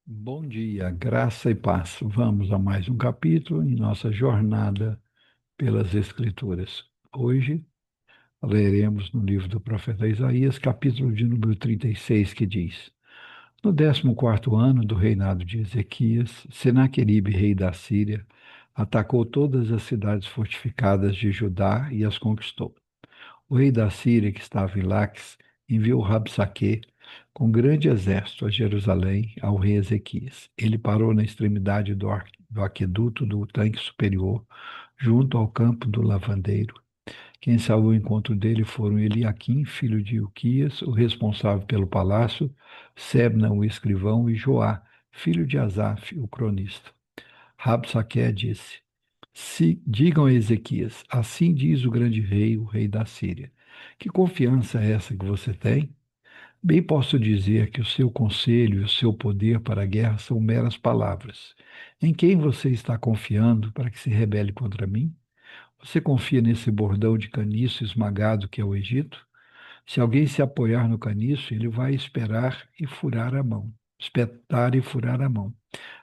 Bom dia, graça e paz. Vamos a mais um capítulo em nossa jornada pelas Escrituras. Hoje leremos no livro do profeta Isaías, capítulo de número 36, que diz: No 14º ano do reinado de Ezequias, Senaqueribe, rei da Síria, atacou todas as cidades fortificadas de Judá e as conquistou. O rei da Síria, que estava em Laques, enviou Rabsaque com grande exército a Jerusalém ao rei Ezequias. Ele parou na extremidade do aqueduto do tanque superior, junto ao campo do lavandeiro. Quem saiu ao encontro dele foram Eliaquim, filho de Ilquias, o responsável pelo palácio, Sebna, o escrivão, e Joá, filho de Asaf, o cronista. Rabsaque disse: Se digam a Ezequias, assim diz o grande rei, o rei da Síria. Que confiança é essa que você tem? Bem posso dizer que o seu conselho e o seu poder para a guerra são meras palavras. Em quem você está confiando para que se rebele contra mim? Você confia nesse bordão de caniço esmagado que é o Egito? Se alguém se apoiar no caniço, ele vai esperar e furar a mão, espetar e furar a mão.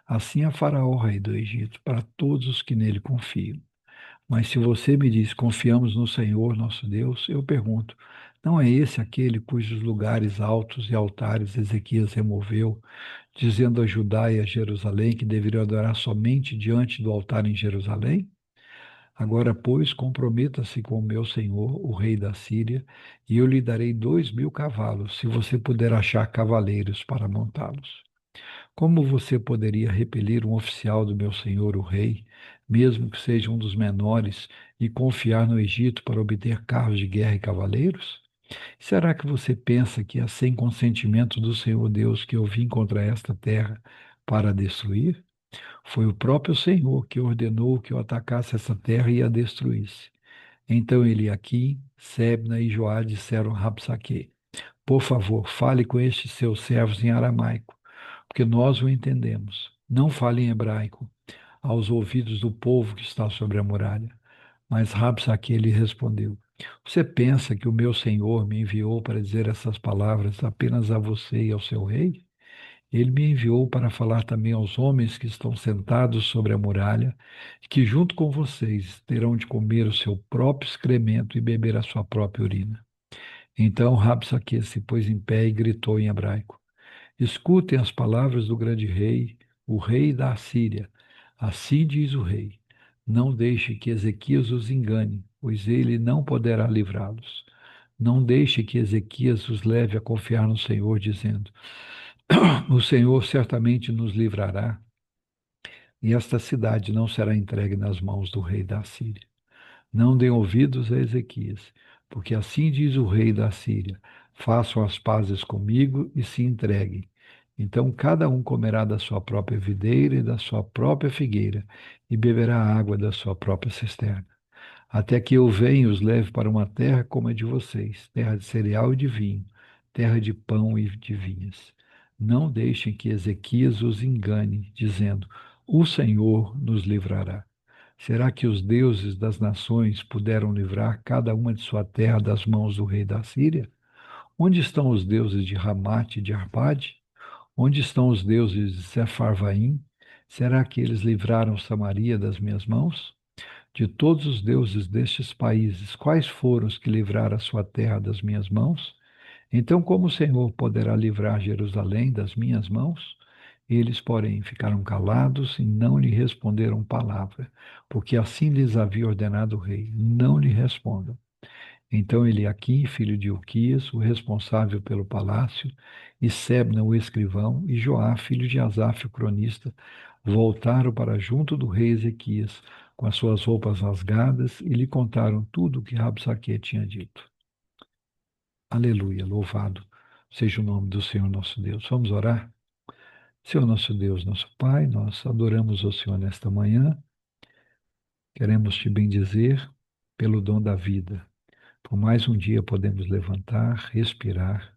Assim é Faraó, rei do Egito, para todos os que nele confiam. Mas se você me diz, confiamos no Senhor nosso Deus, eu pergunto, não é esse aquele cujos lugares altos e altares Ezequias removeu, dizendo a Judá e a Jerusalém que deveriam adorar somente diante do altar em Jerusalém? Agora, pois, comprometa-se com o meu senhor, o rei da Síria, e eu lhe darei 2.000 cavalos, se você puder achar cavaleiros para montá-los. Como você poderia repelir um oficial do meu senhor, o rei, mesmo que seja um dos menores, e confiar no Egito para obter carros de guerra e cavaleiros? Será que você pensa que é sem consentimento do Senhor Deus que eu vim contra esta terra para a destruir? Foi o próprio Senhor que ordenou que eu atacasse essa terra e a destruísse. Então Eliaquim, Sebna e Joá disseram a Rabsaque: Por favor, fale com estes seus servos em aramaico, porque nós o entendemos. Não fale em hebraico, aos ouvidos do povo que está sobre a muralha. Mas Rabsaque lhe respondeu: Você pensa que o meu senhor me enviou para dizer essas palavras apenas a você e ao seu rei? Ele me enviou para falar também aos homens que estão sentados sobre a muralha, que junto com vocês terão de comer o seu próprio excremento e beber a sua própria urina. Então Rabsaque se pôs em pé e gritou em hebraico: Escutem as palavras do grande rei, o rei da Assíria. Assim diz o rei: Não deixe que Ezequias os engane, pois ele não poderá livrá-los. Não deixe que Ezequias os leve a confiar no Senhor, dizendo: O Senhor certamente nos livrará, e esta cidade não será entregue nas mãos do rei da Síria. Não deem ouvidos a Ezequias, porque assim diz o rei da Síria: Façam as pazes comigo e se entreguem. Então cada um comerá da sua própria videira e da sua própria figueira, e beberá a água da sua própria cisterna. Até que eu venha e os leve para uma terra como a de vocês, terra de cereal e de vinho, terra de pão e de vinhas. Não deixem que Ezequias os engane, dizendo: O Senhor nos livrará. Será que os deuses das nações puderam livrar cada uma de sua terra das mãos do rei da Síria? Onde estão os deuses de Ramate e de Arpade? Onde estão os deuses de Sepharvaim? Será que eles livraram Samaria das minhas mãos? De todos os deuses destes países, quais foram os que livraram a sua terra das minhas mãos? Então, como o Senhor poderá livrar Jerusalém das minhas mãos? Eles, porém, ficaram calados e não lhe responderam palavra, porque assim lhes havia ordenado o rei: não lhe respondam. Então Eliaquim, filho de Uquias, o responsável pelo palácio, e Sebna, o escrivão, e Joá, filho de Asaf, o cronista, voltaram para junto do rei Ezequias, com as suas roupas rasgadas, e lhe contaram tudo o que Rabsaque tinha dito. Aleluia, louvado seja o nome do Senhor nosso Deus. Vamos orar? Senhor nosso Deus, nosso Pai, nós adoramos o Senhor nesta manhã, queremos te bendizer pelo dom da vida. Por mais um dia podemos levantar, respirar,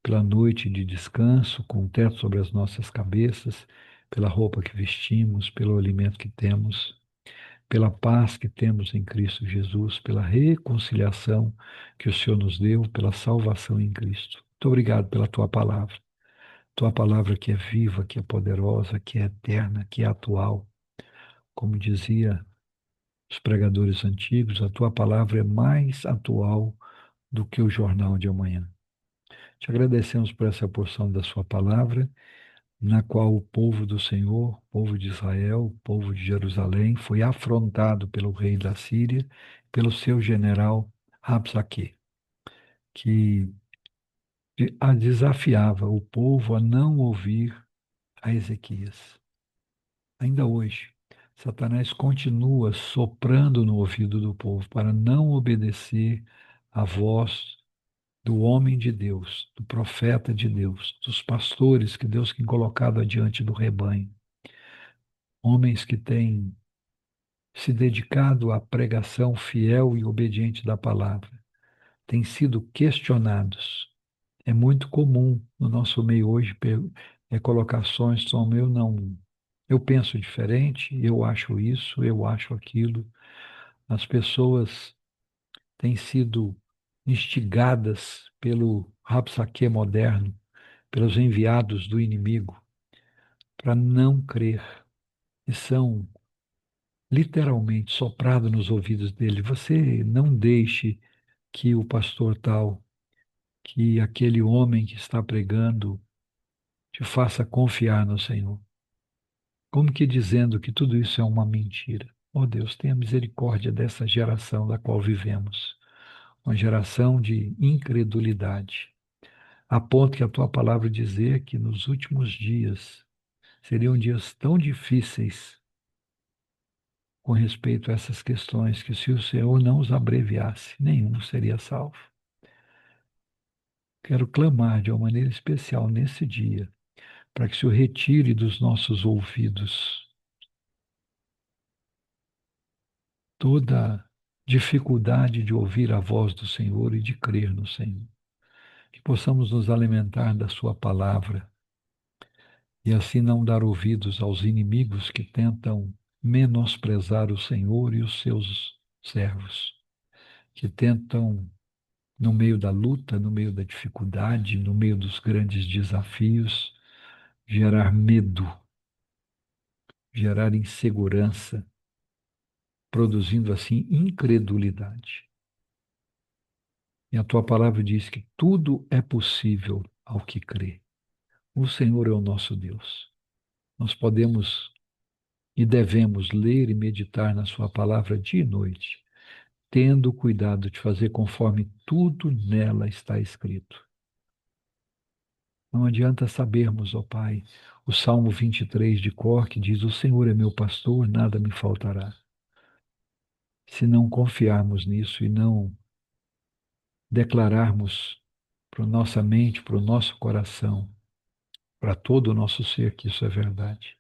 pela noite de descanso, com o teto sobre as nossas cabeças, pela roupa que vestimos, pelo alimento que temos, pela paz que temos em Cristo Jesus, pela reconciliação que o Senhor nos deu, pela salvação em Cristo. Muito obrigado pela tua palavra. Tua palavra que é viva, que é poderosa, que é eterna, que é atual. Como dizia os pregadores antigos, a tua palavra é mais atual do que o jornal de amanhã. Te agradecemos por essa porção da sua palavra, na qual o povo do Senhor, o povo de Israel, o povo de Jerusalém, foi afrontado pelo rei da Síria, pelo seu general Rabsaque, que a desafiava o povo a não ouvir a Ezequias. Ainda hoje, Satanás continua soprando no ouvido do povo para não obedecer à voz do homem de Deus, do profeta de Deus, dos pastores que Deus tem colocado adiante do rebanho. Homens que têm se dedicado à pregação fiel e obediente da palavra, têm sido questionados. É muito comum no nosso meio hoje colocações como eu não, eu penso diferente, eu acho isso, eu acho aquilo. As pessoas têm sido instigadas pelo Rapsaque moderno, pelos enviados do inimigo, para não crer, e são literalmente soprados nos ouvidos dele. Você não deixe que o pastor tal, que aquele homem que está pregando, te faça confiar no Senhor. Como que dizendo que tudo isso é uma mentira. Oh Deus, tenha misericórdia dessa geração da qual vivemos, uma geração de incredulidade, a ponto que a tua palavra dizer que nos últimos dias seriam dias tão difíceis com respeito a essas questões que se o Senhor não os abreviasse, nenhum seria salvo. Quero clamar de uma maneira especial nesse dia, para que o Senhor retire dos nossos ouvidos toda dificuldade de ouvir a voz do Senhor e de crer no Senhor. Que possamos nos alimentar da Sua palavra e assim não dar ouvidos aos inimigos que tentam menosprezar o Senhor e os seus servos, que tentam, no meio da luta, no meio da dificuldade, no meio dos grandes desafios, gerar medo, gerar insegurança, produzindo assim incredulidade. E a tua palavra diz que tudo é possível ao que crê. O Senhor é o nosso Deus. Nós podemos e devemos ler e meditar na sua palavra dia e noite, tendo cuidado de fazer conforme tudo nela está escrito. Não adianta sabermos, ó Pai, o Salmo 23 de cor, que diz: O Senhor é meu pastor, nada me faltará. Se não confiarmos nisso e não declararmos para a nossa mente, para o nosso coração, para todo o nosso ser que isso é verdade.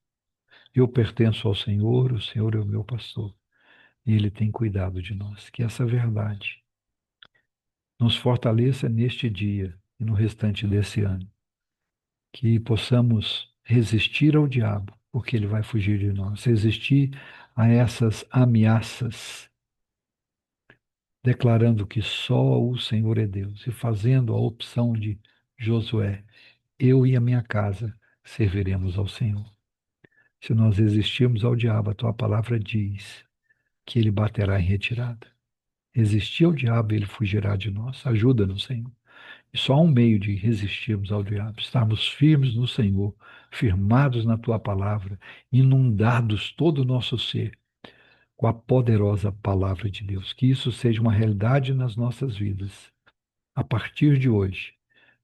Eu pertenço ao Senhor, o Senhor é o meu pastor, e Ele tem cuidado de nós. Que essa verdade nos fortaleça neste dia e no restante desse ano. Que possamos resistir ao diabo, porque ele vai fugir de nós. Resistir a essas ameaças, declarando que só o Senhor é Deus e fazendo a opção de Josué: eu e a minha casa serviremos ao Senhor. Se nós resistirmos ao diabo, a tua palavra diz que ele baterá em retirada. Resistir ao diabo, ele fugirá de nós. Ajuda-nos, Senhor. E só há um meio de resistirmos ao diabo, estarmos firmes no Senhor, firmados na tua palavra, inundados todo o nosso ser com a poderosa palavra de Deus. Que isso seja uma realidade nas nossas vidas, a partir de hoje,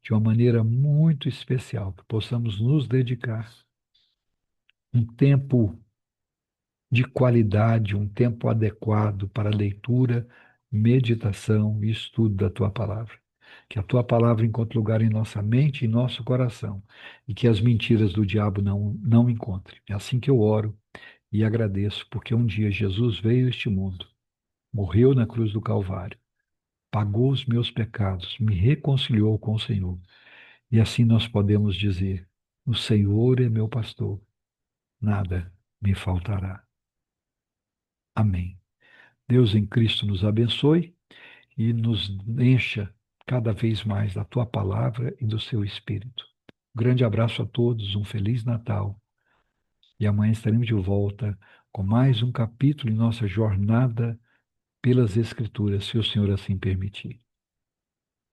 de uma maneira muito especial, que possamos nos dedicar um tempo de qualidade, um tempo adequado para leitura, meditação e estudo da tua palavra. Que a tua palavra encontre lugar em nossa mente e em nosso coração, e que as mentiras do diabo não encontrem. É assim que eu oro e agradeço, porque um dia Jesus veio a este mundo, morreu na cruz do Calvário, pagou os meus pecados, me reconciliou com o Senhor. E assim nós podemos dizer: o Senhor é meu pastor, nada me faltará. Amém. Deus em Cristo nos abençoe e nos encha cada vez mais da tua palavra e do seu espírito. grande abraço a todos, um Feliz Natal. E amanhã estaremos de volta com mais um capítulo em nossa jornada pelas Escrituras, se o Senhor assim permitir.